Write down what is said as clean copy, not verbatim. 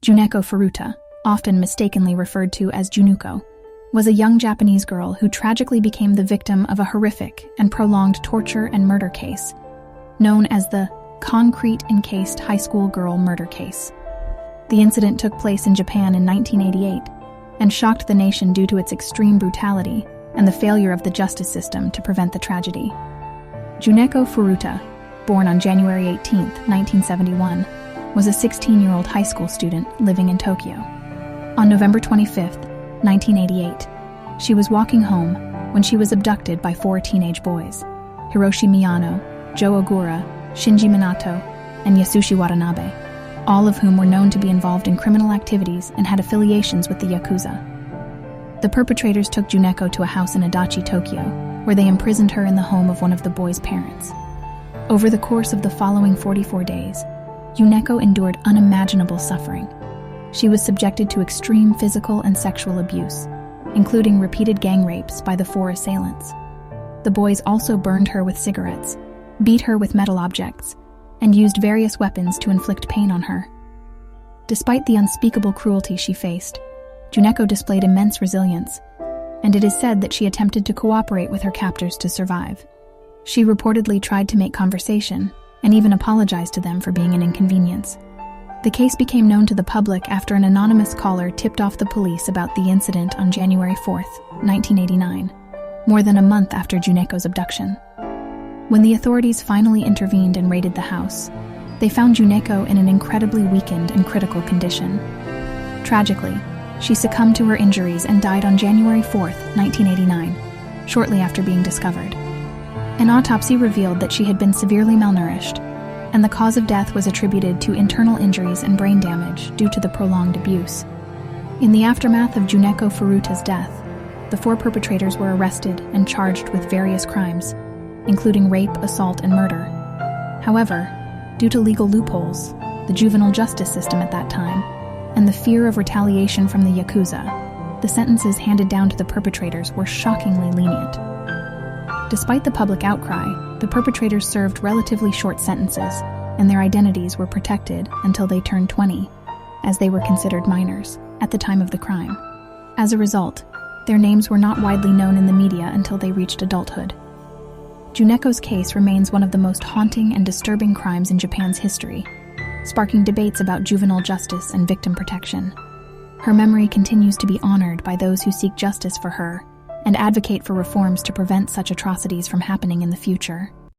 Junko Furuta, often mistakenly referred to as Junko, was a young Japanese girl who tragically became the victim of a horrific and prolonged torture and murder case, known as the concrete-encased high school girl murder case. The incident took place in Japan in 1988 and shocked the nation due to its extreme brutality and the failure of the justice system to prevent the tragedy. Junko Furuta, born on January 18, 1971, was a 16-year-old high school student living in Tokyo. On November 25, 1988, she was walking home when she was abducted by 4 teenage boys: Hiroshi Miyano, Joe Ogura, Shinji Minato, and Yasushi Watanabe, all of whom were known to be involved in criminal activities and had affiliations with the Yakuza. The perpetrators took Junko to a house in Adachi, Tokyo, where they imprisoned her in the home of one of the boys' parents. Over the course of the following 44 days, Junko endured unimaginable suffering. She was subjected to extreme physical and sexual abuse, including repeated gang rapes by the 4 assailants. The boys also burned her with cigarettes, beat her with metal objects, and used various weapons to inflict pain on her. Despite the unspeakable cruelty she faced, Junko displayed immense resilience, and it is said that she attempted to cooperate with her captors to survive. She reportedly tried to make conversation and even apologized to them for being an inconvenience. The case became known to the public after an anonymous caller tipped off the police about the incident on January 4, 1989, more than a month after Junko's abduction. When the authorities finally intervened and raided the house, they found Junko in an incredibly weakened and critical condition. Tragically, she succumbed to her injuries and died on January 4, 1989, shortly after being discovered. An autopsy revealed that she had been severely malnourished, and the cause of death was attributed to internal injuries and brain damage due to the prolonged abuse. In the aftermath of Junko Furuta's death, the 4 perpetrators were arrested and charged with various crimes, including rape, assault, and murder. However, due to legal loopholes, the juvenile justice system at that time, and the fear of retaliation from the Yakuza, the sentences handed down to the perpetrators were shockingly lenient. Despite the public outcry, the perpetrators served relatively short sentences, and their identities were protected until they turned 20, as they were considered minors at the time of the crime. As a result, their names were not widely known in the media until they reached adulthood. Junko's case remains one of the most haunting and disturbing crimes in Japan's history, sparking debates about juvenile justice and victim protection. Her memory continues to be honored by those who seek justice for her and advocate for reforms to prevent such atrocities from happening in the future.